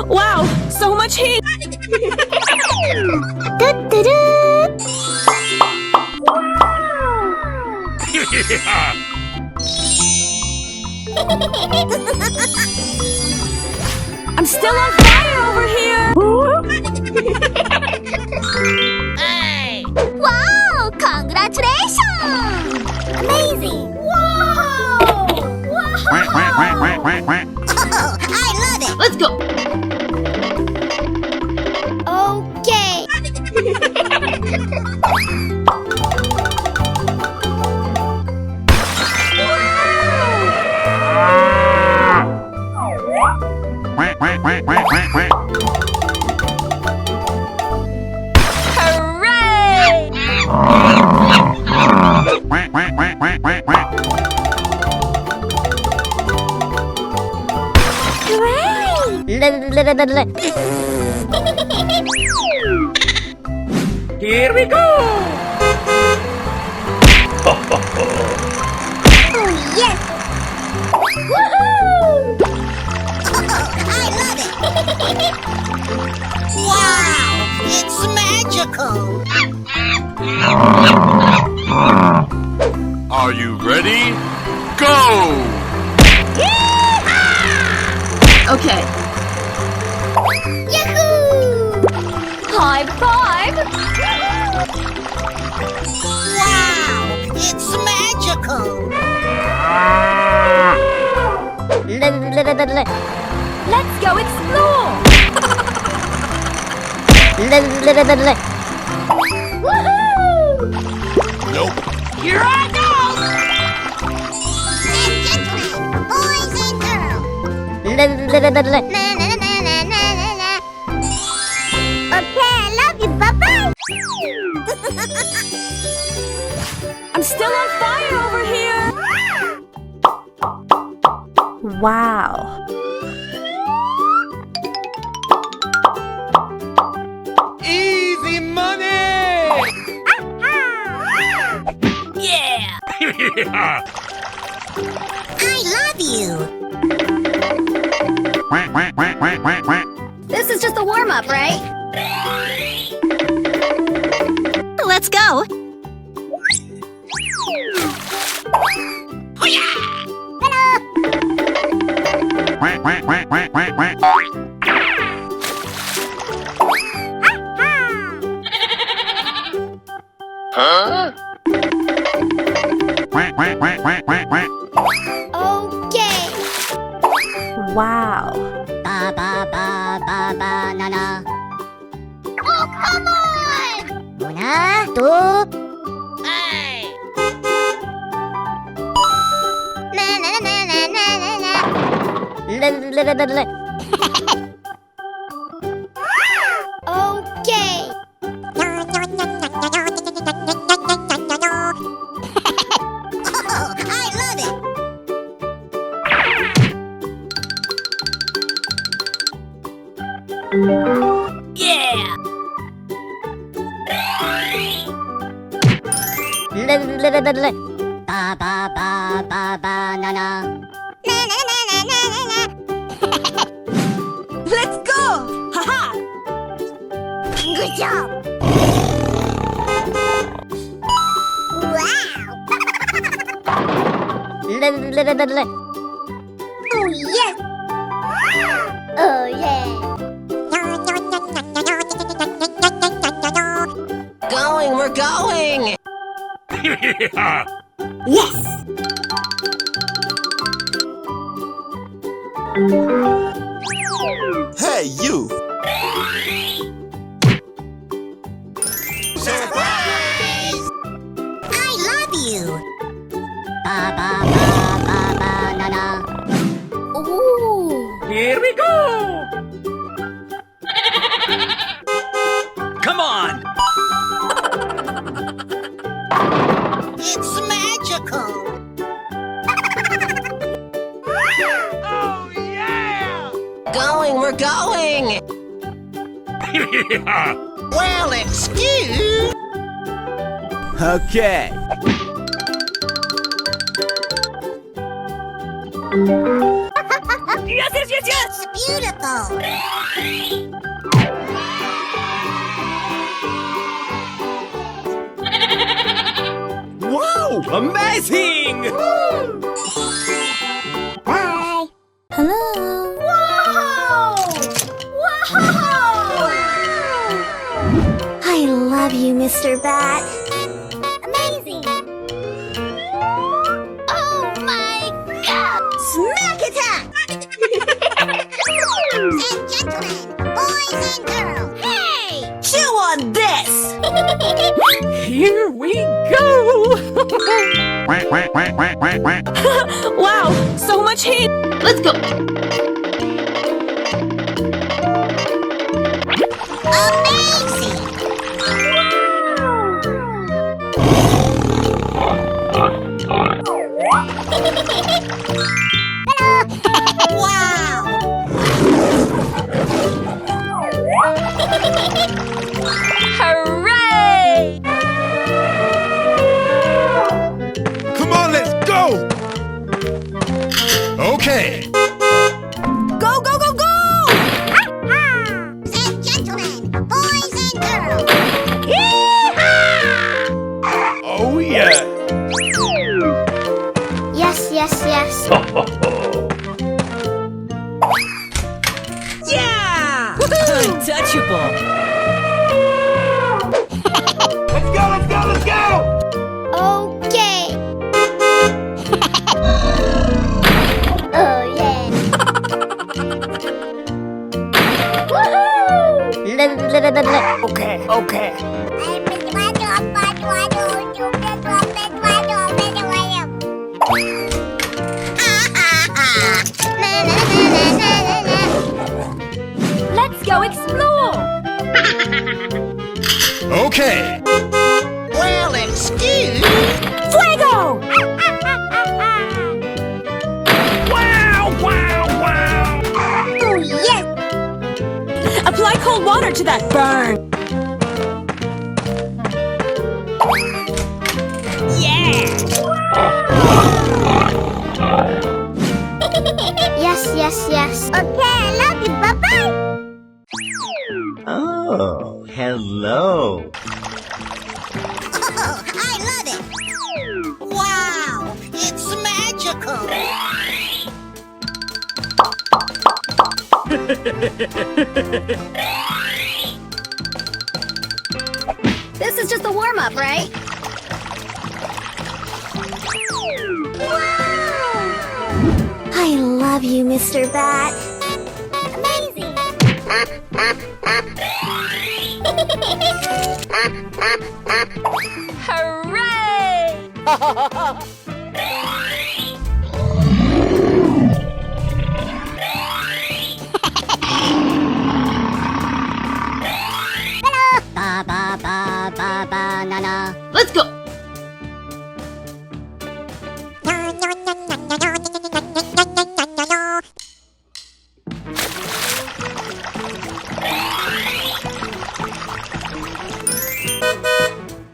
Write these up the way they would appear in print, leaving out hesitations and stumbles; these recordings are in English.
Wow, so much heat! I'm still on fire over here! Hey! Wow! Congratulations! Amazing! Whoa! Wow! I love it! Let's go! Okay! Here we go! Oh, yes! Woohoo! I love it! Wow! It's magical! Are you ready? Go! Okay. Yahoo! High five! Wow! It's magical! Let's go explore! Woohoo! Nope. Here I go! And gentlemen, boys and girls, na na na na na na na. Okay, I love you. Bye bye. I'm still on fire over here! Wow. Easy money! Yeah! I love you. This is just a warm-up, right? Let's go. Huh? Okay. Wow. Ba ba ba ba ba na na. Oh, come on! Una, two. Hey! Na na na na na na na. Okay. Oh, I love it. Yeah! Ba ba ba ba ba na na. Na na na na na na na. Let's go! Haha! Good job. Wow. Oh yes. Oh yeah. Going, we're going! Yes. Hey, you! Surprise! I love you. Ba ba ba ba ba na na. Ooh! Here we go! Come on! It's magical. Oh, yeah! Going, we're going! Well, excuse. Okay. Yes, yes, yes, yes! It's beautiful. Wow! Amazing! Bye. Hello? I love you, Mr. Bat. Amazing. Oh my God! Smack attack! And gentlemen, boys and girls, hey! Chew on this! Here we go! Wow, so much heat! Let's go! Amazing! Wow! Hooray! Come on, let's go! Okay. Go, go, go, go! And gentlemen, boys and girls, Oh, yeah. yes, yes, yes. Yeah! Untouchable! Let's go, let's go, let's go! Okay. Oh yeah. Woohoo! Okay, okay. Let's go explore! Okay. Well, excuse. Fuego! Wow, wow, wow! Oh yes! Apply cold water to that burn! Yes, yes, yes. Okay, I love you. Bye-bye. Oh, hello. Oh, I love it. Wow, it's magical. This is just a warm-up, right? I love you, Mr. Bat. Amazing. Hooray! Ba ba ba ba banana. Let's go!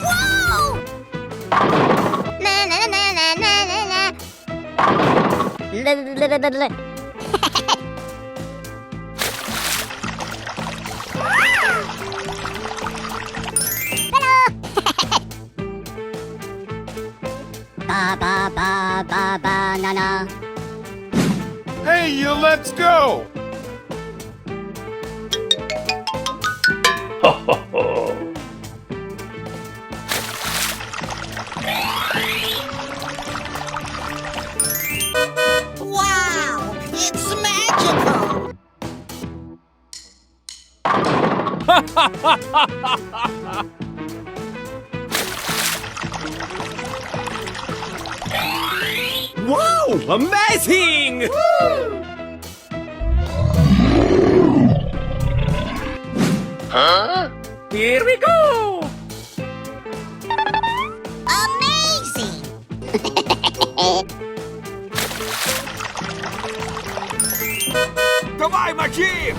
Whoa! Na na na na na na na. Ba ba ba ba banana. Hey, you, let's go! Wow, it's magical. Wow! Amazing! Huh? Here we go! Amazing. Давай, мочи!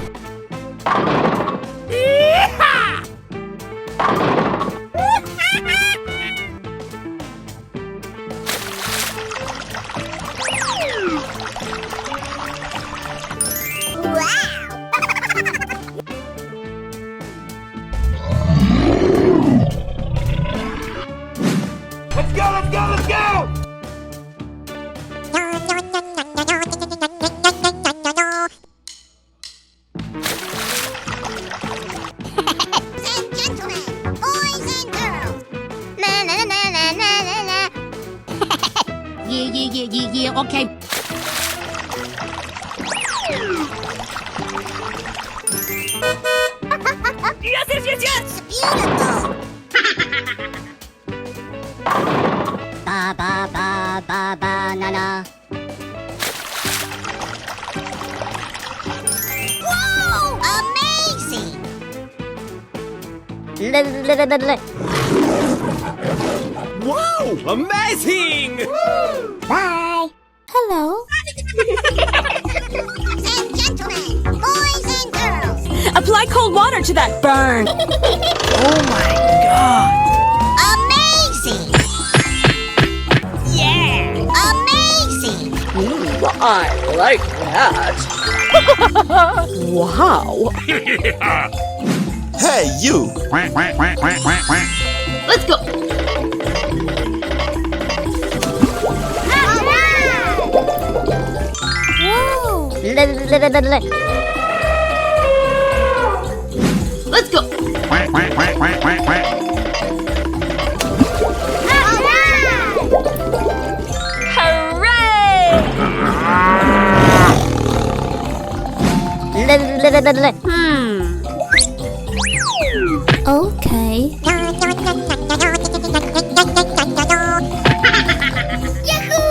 Okay. Yes, yes, yes, yes! Beautiful. Ba ba ba ba banana. Whoa! Amazing! Wow, amazing! Bye. Hello. And gentlemen, boys and girls. Apply cold water to that burn. Oh my god. Amazing! Yeah. Amazing! I like that. Wow. Hey, you! Let's go. Whoa! Let's go. Okay. Yahoo!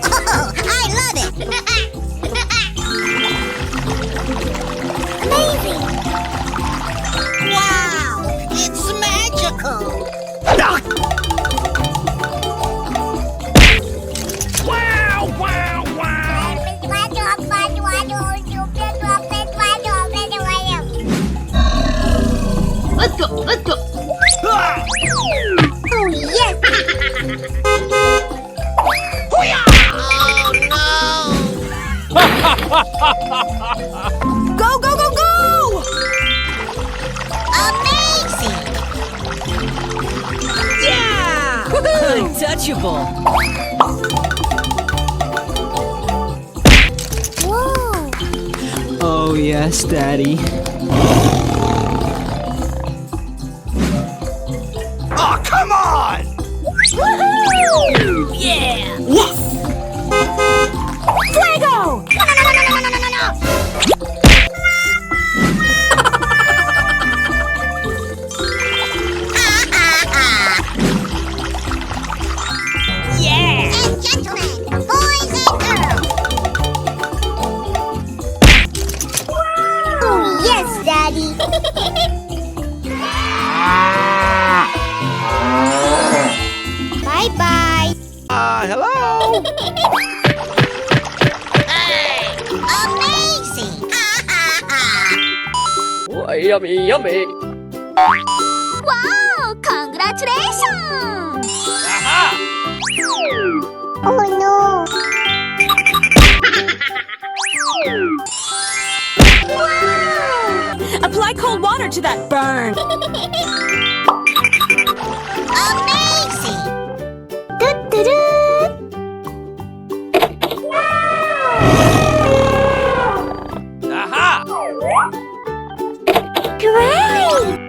Oh, I love it! Amazing! Wow! It's magical! Wow, wow, wow! Let's go. Let's go. Ah! Oh, yes! Go, go, go, go! Amazing! Yeah! Untouchable. Whoa! Oh, yes, Daddy. Oh, come on! Woohoo! Yeah! Fuego! No! Yeah! And gentlemen, boys and girls. Oh, yes, Daddy. Bye-bye. Hello? Amazing. Oh, yummy, yummy. Wow, congratulations. Oh, no. Wow. Apply cold water to that burn. Amazing! Do-do-do. Aha! Great!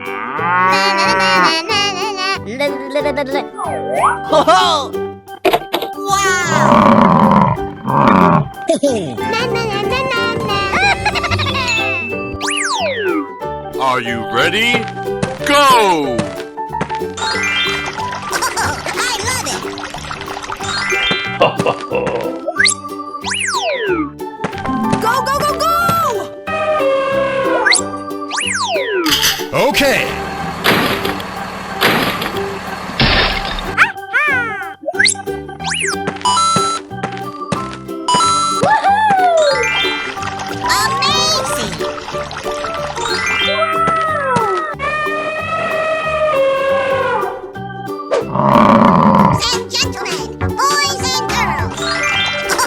Na-na-na-na-na-na. Wow! Na-na-na-na-na-na. Are you ready? Go! I love it! Go, go, go, go! Okay. Amazing! And gentlemen, boys and girls.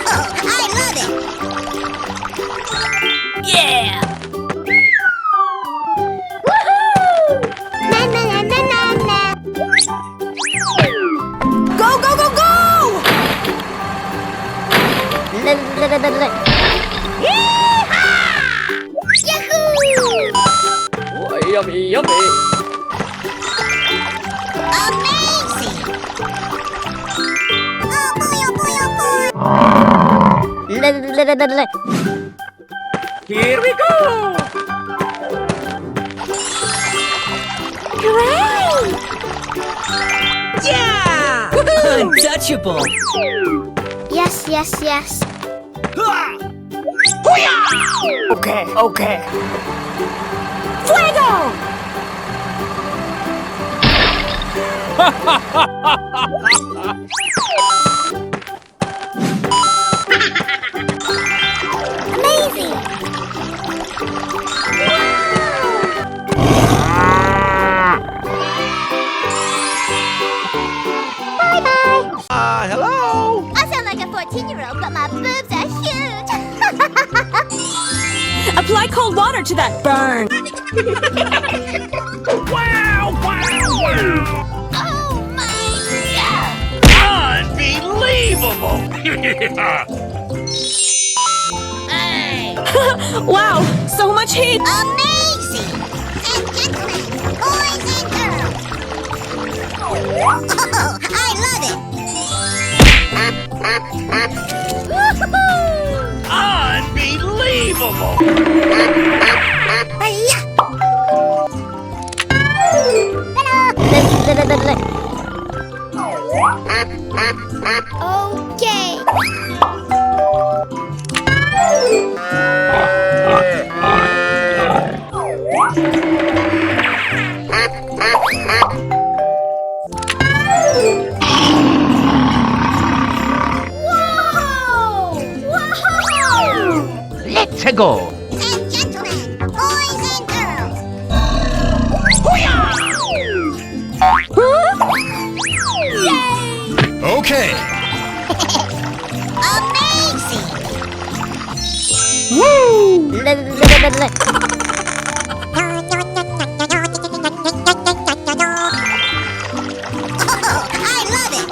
Oh, I love it! Yeah! Na-na-na-na-na-na. Go, go, go, go! Yahoo! Oh, yummy, yummy. Amazing! Oh boy, oh boy, oh boy! Here we go! Great! Yeah! Untouchable! Yes, yes, yes. Okay, okay. Fuego! Amazing! Bye-bye! Hello? I sound like a 14-year-old, but my boobs are huge! Apply cold water to that burn! Wow, wow, wow! Oh my Unbelievable! Wow, so much heat! Amazing! And gentlemen, boys and girls! Oh, I love it! Woohoo! Unbelievable! Hi-ya! Okay. Whoa! Whoa! Let's go. And gentlemen, boys and girls. Yay! Okay. Amazing! Oh, I love it!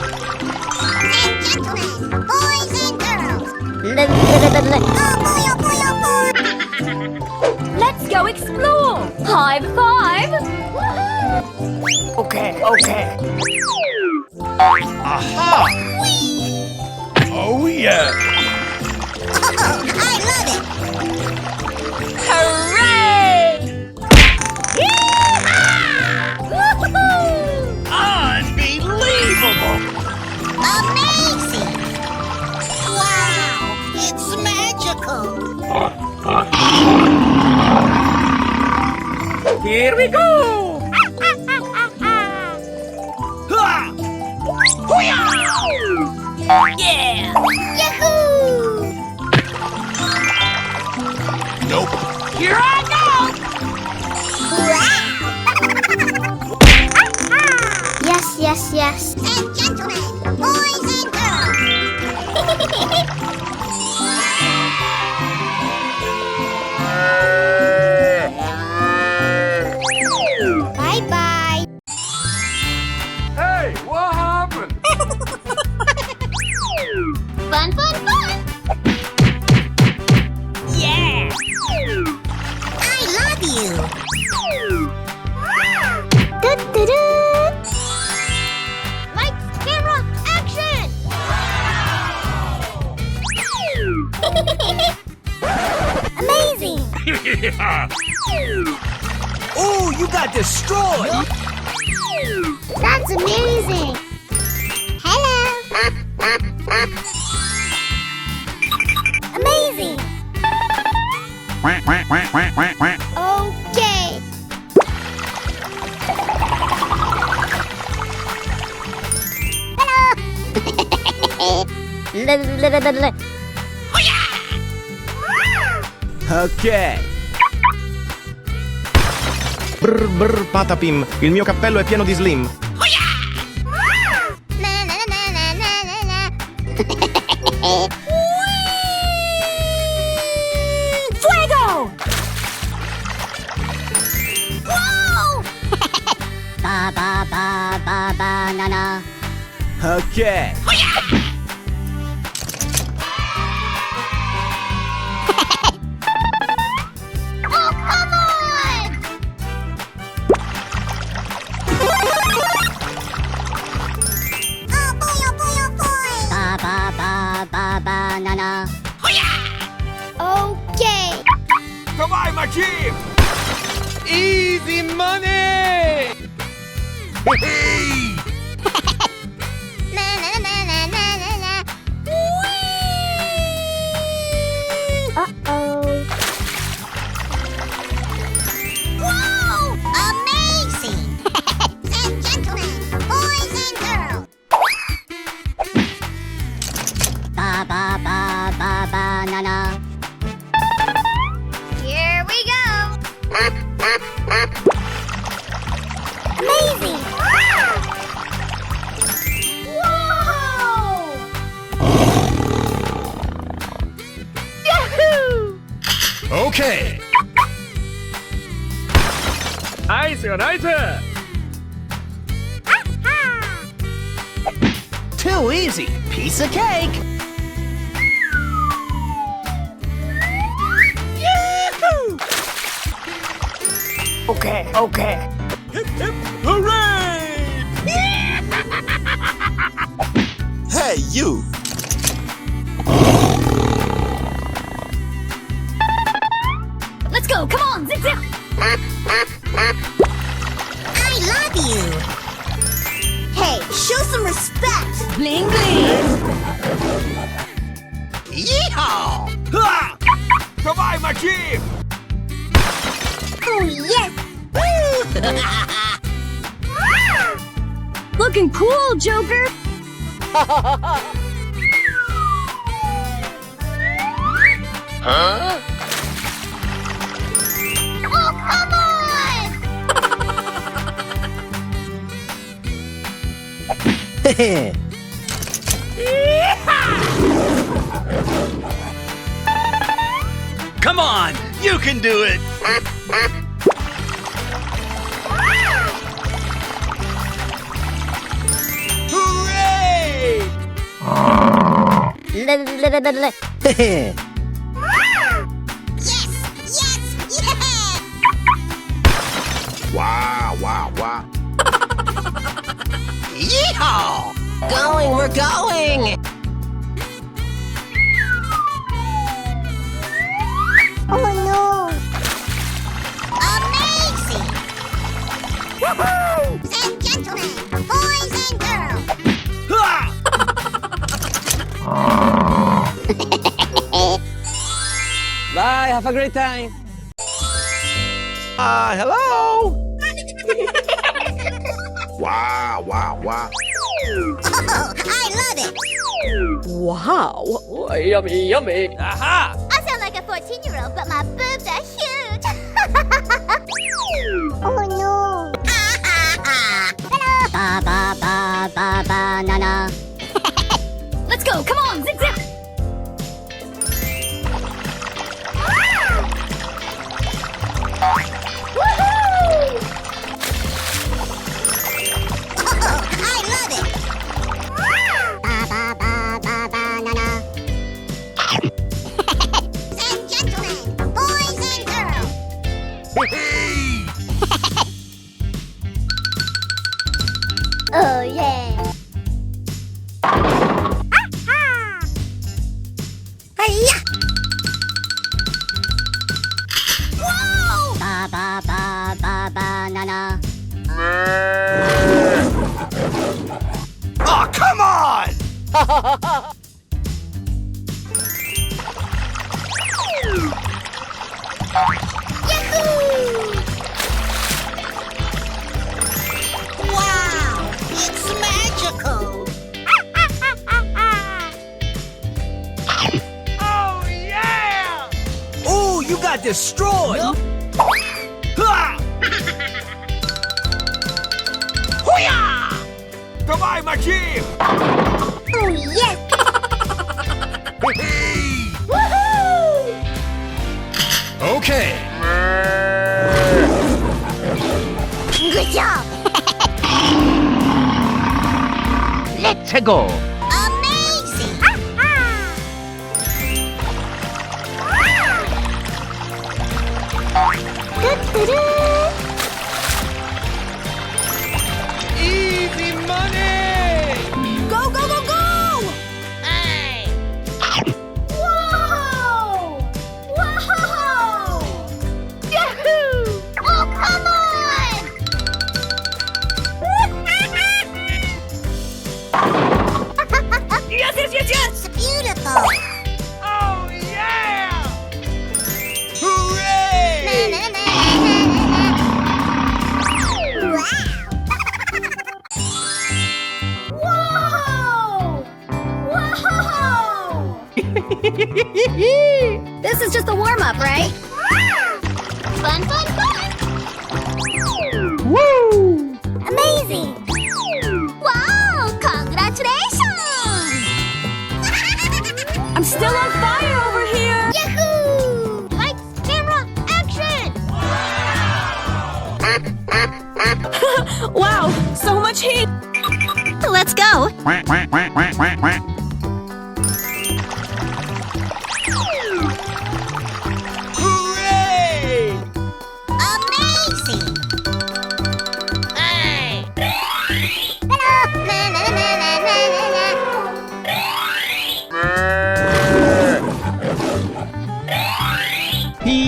And gentlemen, boys and girls. Oh boy, oh boy, oh boy! Let's go explore! High five! Okay, okay. Aha! Oh, yeah. Oh, I love it! Hooray! Woohoo! Unbelievable! Amazing! Wow! It's magical! Here we go! Yeah! Yahoo! Nope. Here I go! Yes, yes, yes. And gentlemen, boys and girls. Bye-bye. Hey, what happened? Fun, fun, fun. Yeah! I love you. Do-do-do. Lights, camera, action! Amazing! Oh, you got destroyed! That's amazing! Hello! Amazing! Okay! Hello! Ok. Brr brr patapim, il mio cappello è pieno di slim. Na, na, na, na, na, na, na. Fuego! Whoa! Ba ba ba ba banana. Ok. Oh, come on! Oh boy, oh boy, oh boy! Ba ba ba ba banana. buy my Jeep! Easy money! Na na na na na na na. Whee! Uh-oh. Whoa! Amazing! And gentlemen, boys and girls. Ba ba ba ba banana. Here we go. Amazing! Whoa! Yahoo! Okay. Nice, nice! Too easy. Piece of cake. Okay, okay. Hooray! Hey, you! Let's go, come on, zip zip! I love you! Hey, show some respect! Bling bling. Yeehaw! Ha! To buy my Jeep! Oh, yes! Looking cool, Joker. Huh? Oh, come on! Come on, you can do it! Hooray! Yes! Yes! Yeah! Wow, wow, wow. Yeehaw! Going, we're going. Oh no! Amazing! Woohoo! And gentlemen, boys and girls. Ha! Bye, have a great time. Hello? Wow, wow, wow. Oh, I love it! Wow. Yummy, yummy. Aha! I sound like a 14-year-old, but my boobs are huge! Oh no! Ba ba ba ba banana. Let's go! Come on, zip zip! Woohoo! Oh, I love it! Ba ba ba ba banana. And gentlemen, boys and girls. Oh yeah! Hiya! Whoa! Ba ba ba ba banana. Oh, come on! Yahoo! Wow! It's magical! Oh, yeah! Oh, you got destroyed! Ha! Hoo-yah! To buy my Jeep! Oh yes! Woohoo! Okay. Good job! Let's go. Amazing! Do-do-do. Easy money! Go, go, go, go. Whoa! Whoa! is just the warm-up, right? Fun, fun, fun! Woo! Amazing! Wow! Congratulations! I'm still on fire over here. Yahoo! Lights, camera, action! Wow, so much heat. Let's go! Quack, quack, quack, quack, quack, quack. Hooray! Amazing! Hey! Hello! Na na na na na na na. Hi,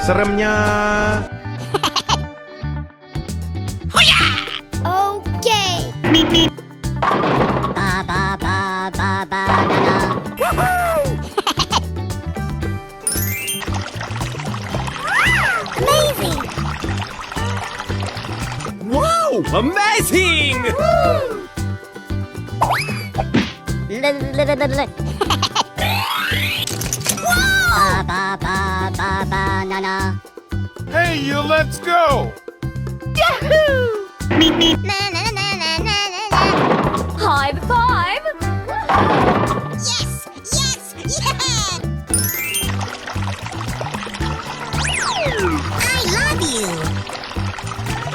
seremnya. Okay. Ba ba ba ba ba na na. Woohoo! Amazing! Wow! Amazing! Ba ba ba ba ba na na. Hey, you, let's go! Na na na na na na na. High five. Yes! Yes! Yeah! I love you!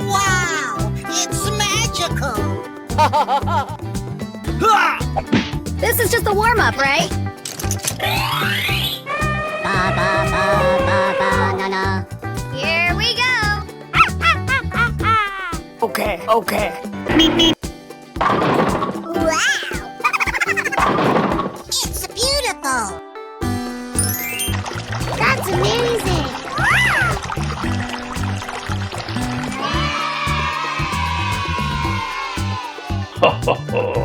Wow! It's magical! Ha! This is just a warm-up, right? Ba ba ba ba ba na na. Here we go! Okay, okay. Wow! It's beautiful! That's amazing! Ho, ho, ho.